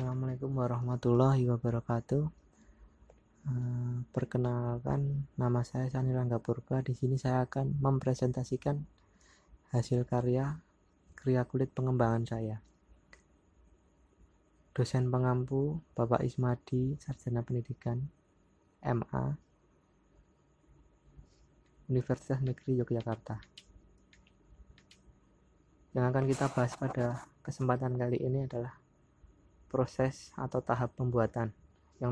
Assalamualaikum warahmatullahi wabarakatuh. Perkenalkan, nama saya Sani Rangga Purba. Di sini saya akan mempresentasikan hasil karya kulit pengembangan saya. Dosen pengampu Bapak Ismadi, Sarjana Pendidikan, MA, Universitas Negeri Yogyakarta. Yang akan kita bahas pada kesempatan kali ini adalah proses atau tahap pembuatan yang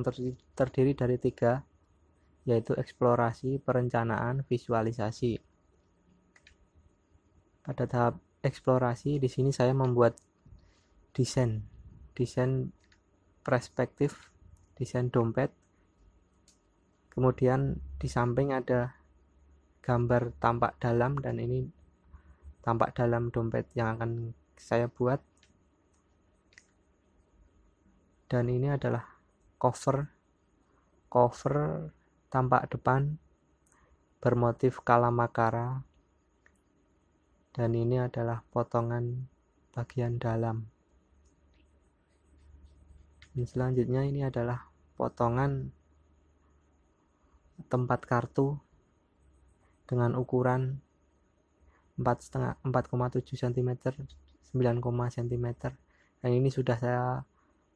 terdiri dari 3, yaitu eksplorasi, perencanaan, visualisasi. Pada tahap eksplorasi, di sini saya membuat desain perspektif, desain dompet. Kemudian di samping ada gambar tampak dalam, dan ini tampak dalam dompet yang akan saya buat. Dan ini adalah cover tampak depan bermotif kalamakara, dan ini adalah potongan bagian dalam. Dan selanjutnya ini adalah potongan tempat kartu dengan ukuran 4,7 cm 9, cm. Dan ini sudah saya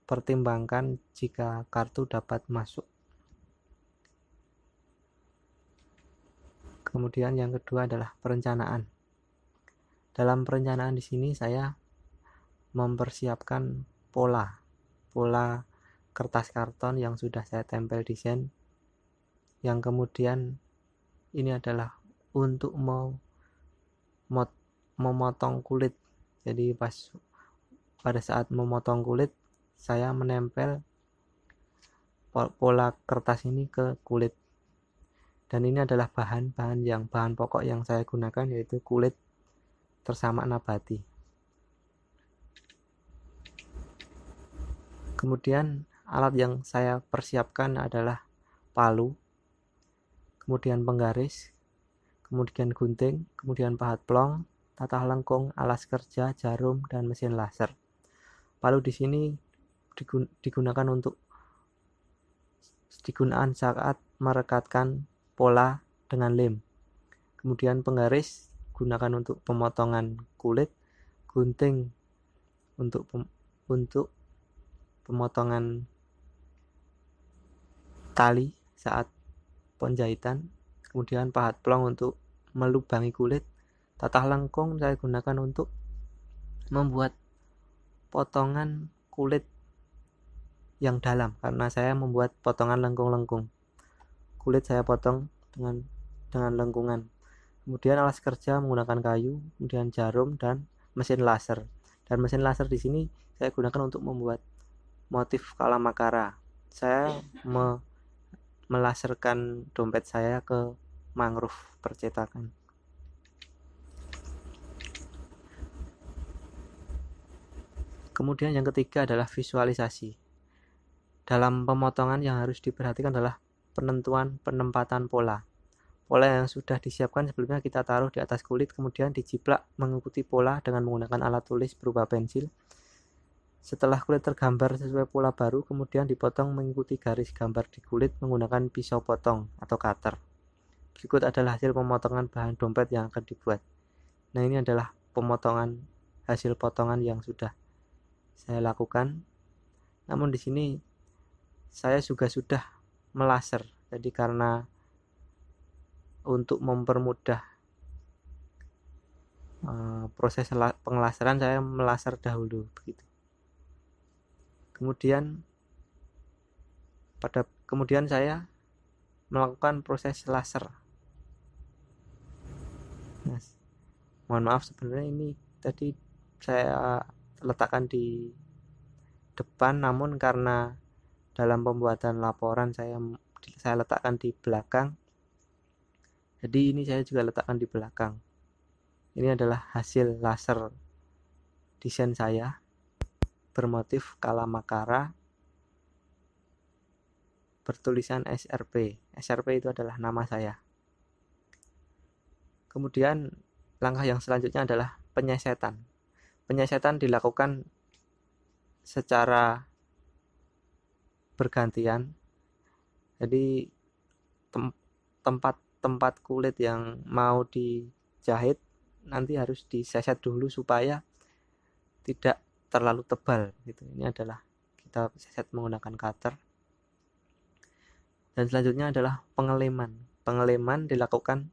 pertimbangkan jika kartu dapat masuk. Kemudian yang kedua adalah perencanaan. Dalam perencanaan di sini saya mempersiapkan pola kertas karton yang sudah saya tempel desain, yang kemudian ini adalah untuk memotong kulit. Jadi pada saat memotong kulit, saya menempel pola kertas ini ke kulit. Dan ini adalah bahan pokok yang saya gunakan, yaitu kulit tersamak nabati. Kemudian alat yang saya persiapkan adalah palu, kemudian penggaris, kemudian gunting, kemudian pahat plong, tatah lengkung, alas kerja, jarum, dan mesin laser. Palu di sini digunakan saat merekatkan pola dengan lem. Kemudian penggaris gunakan untuk pemotongan kulit, gunting untuk pemotongan tali saat penjahitan, kemudian pahat plong untuk melubangi kulit, tatah lengkung saya gunakan untuk membuat potongan kulit yang dalam, karena saya membuat potongan lengkung-lengkung. Kulit saya potong dengan lengkungan. Kemudian alas kerja menggunakan kayu, kemudian jarum, dan mesin laser. Dan mesin laser di sini saya gunakan untuk membuat motif kalamakara. Saya melaserkan dompet saya ke mangrove percetakan. Kemudian yang ketiga adalah visualisasi. Dalam pemotongan yang harus diperhatikan adalah penempatan pola. Pola yang sudah disiapkan sebelumnya kita taruh di atas kulit, kemudian dijiplak mengikuti pola dengan menggunakan alat tulis berupa pensil. Setelah kulit tergambar sesuai pola baru, kemudian dipotong mengikuti garis gambar di kulit menggunakan pisau potong atau cutter. Berikut adalah hasil pemotongan bahan dompet yang akan dibuat. Nah, ini adalah hasil potongan yang sudah saya lakukan. Namun di sini saya juga sudah melaser. Jadi karena untuk mempermudah proses pengelaseran, saya melaser dahulu begitu. Kemudian saya melakukan proses laser. Nah, mohon maaf, sebenarnya ini tadi saya letakkan di depan, namun karena dalam pembuatan laporan saya letakkan di belakang, jadi ini saya juga letakkan di belakang. Ini adalah hasil laser desain saya bermotif kalamakara bertulisan SRP. SRP itu adalah nama saya. Kemudian langkah yang selanjutnya adalah penyesetan. Penyesetan dilakukan secara bergantian. Jadi tempat kulit yang mau dijahit nanti harus diseset dulu supaya tidak terlalu tebal gitu. Ini adalah kita seset menggunakan cutter. Dan selanjutnya adalah pengeleman. Pengeleman dilakukan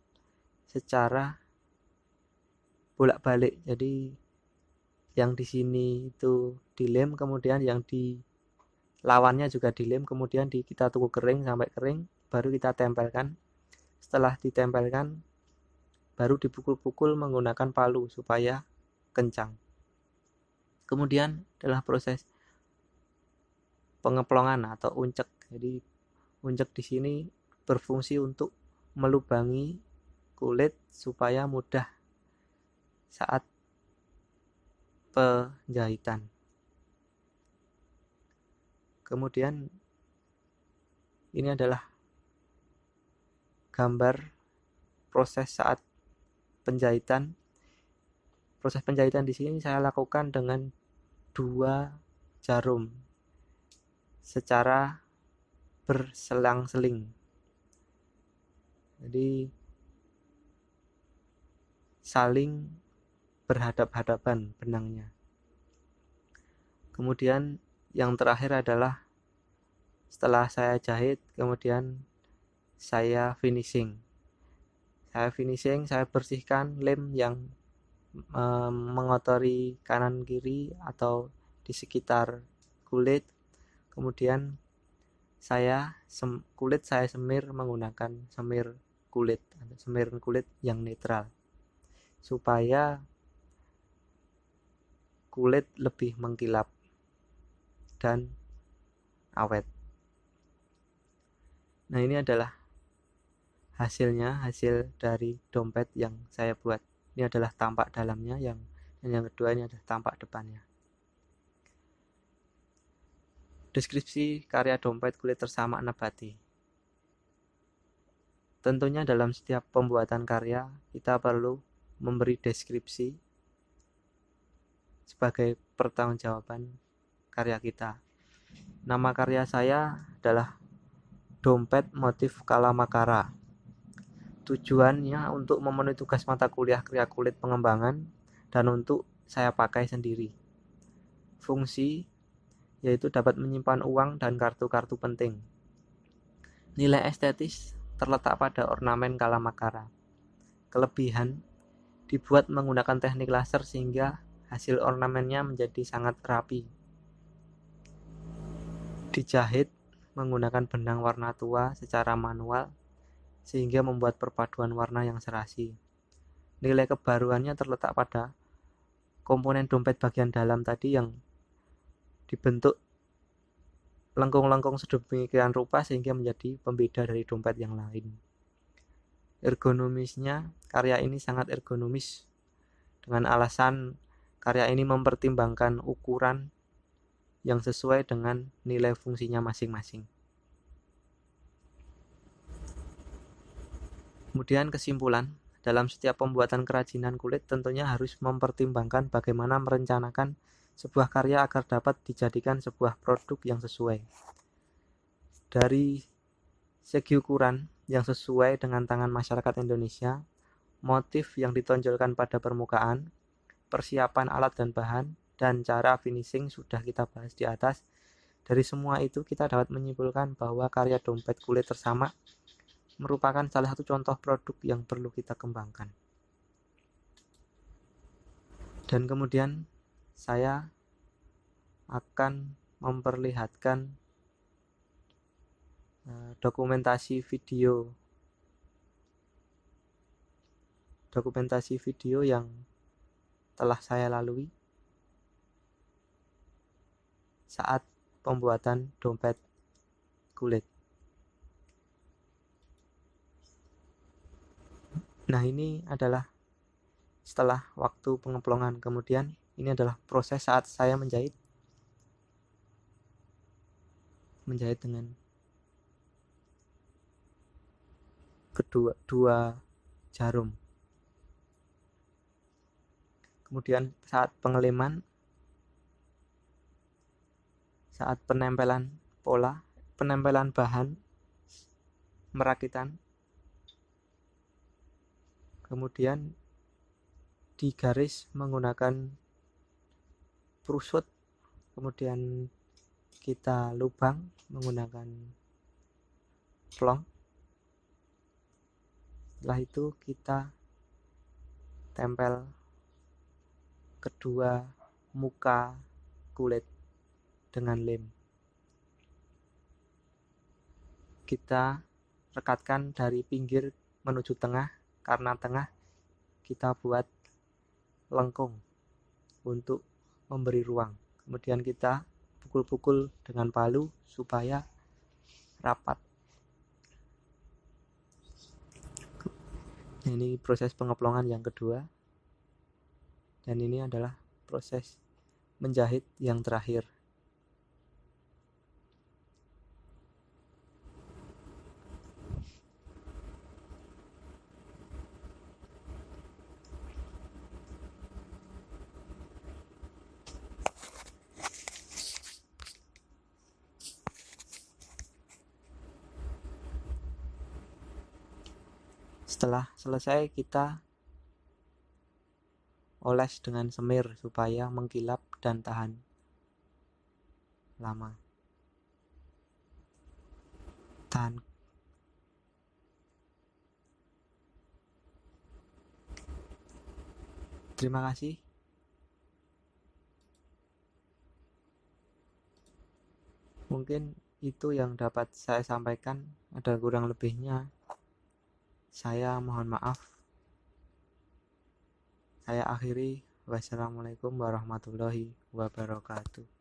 secara bolak-balik. Jadi yang di sini itu dilem, kemudian yang di lawannya juga dilem, kemudian kita tunggu kering sampai kering, baru kita tempelkan. Setelah ditempelkan, baru dipukul-pukul menggunakan palu supaya kencang. Kemudian adalah proses pengeplongan atau uncek. Jadi uncek di sini berfungsi untuk melubangi kulit supaya mudah saat penjahitan. Kemudian ini adalah gambar proses saat penjahitan. Proses penjahitan di sini saya lakukan dengan 2 jarum secara berselang-seling. Jadi saling berhadap-hadapan benangnya. Kemudian yang terakhir adalah setelah saya jahit, kemudian saya finishing. Saya bersihkan lem yang mengotori kanan kiri atau di sekitar kulit. Kemudian kulit saya semir menggunakan semir kulit yang netral supaya kulit lebih mengkilap dan awet. Nah, ini adalah hasil dari dompet yang saya buat. Ini adalah tampak dalamnya, dan yang kedua ini adalah tampak depannya. Deskripsi karya dompet kulit tersamak nabati. Tentunya dalam setiap pembuatan karya kita perlu memberi deskripsi sebagai pertanggungjawaban karya kita. Nama karya saya adalah dompet motif Kalamakara. Tujuannya untuk memenuhi tugas mata kuliah kriya kulit pengembangan dan untuk saya pakai sendiri. Fungsi yaitu dapat menyimpan uang dan kartu-kartu penting. Nilai estetis terletak pada ornamen Kalamakara. Kelebihan dibuat menggunakan teknik laser sehingga hasil ornamennya menjadi sangat rapi. Dijahit menggunakan benang warna tua secara manual sehingga membuat perpaduan warna yang serasi. Nilai kebaruannya terletak pada komponen dompet bagian dalam tadi yang dibentuk lengkung-lengkung sedemikian rupa sehingga menjadi pembeda dari dompet yang lain. Ergonomisnya, karya ini sangat ergonomis dengan alasan karya ini mempertimbangkan ukuran yang sesuai dengan nilai fungsinya masing-masing. Kemudian kesimpulan, dalam setiap pembuatan kerajinan kulit tentunya harus mempertimbangkan bagaimana merencanakan sebuah karya agar dapat dijadikan sebuah produk yang sesuai. Dari segi ukuran yang sesuai dengan tangan masyarakat Indonesia, motif yang ditonjolkan pada permukaan, persiapan alat dan bahan, dan cara finishing sudah kita bahas di atas. Dari semua itu kita dapat menyimpulkan bahwa karya dompet kulit tersamak merupakan salah satu contoh produk yang perlu kita kembangkan. Dan kemudian saya akan memperlihatkan dokumentasi video yang telah saya lalui saat pembuatan dompet kulit. Nah, ini adalah setelah waktu pengeplongan. Kemudian ini adalah proses saat saya menjahit dengan dua jarum. Kemudian saat pengeleman, saat penempelan pola penempelan bahan merakitan, kemudian digaris menggunakan prusut, kemudian kita lubang menggunakan plong. Setelah itu kita tempel kedua muka kulit dengan lem. Kita rekatkan dari pinggir menuju tengah, karena tengah kita buat lengkung untuk memberi ruang. Kemudian kita pukul-pukul dengan palu supaya rapat. Ini proses pengeplongan yang kedua, dan ini adalah proses menjahit yang terakhir. Setelah selesai, kita oles dengan semir supaya mengkilap dan tahan lama. Terima kasih. Mungkin itu yang dapat saya sampaikan. Ada kurang lebihnya, saya mohon maaf. Saya akhiri. Wassalamualaikum warahmatullahi wabarakatuh.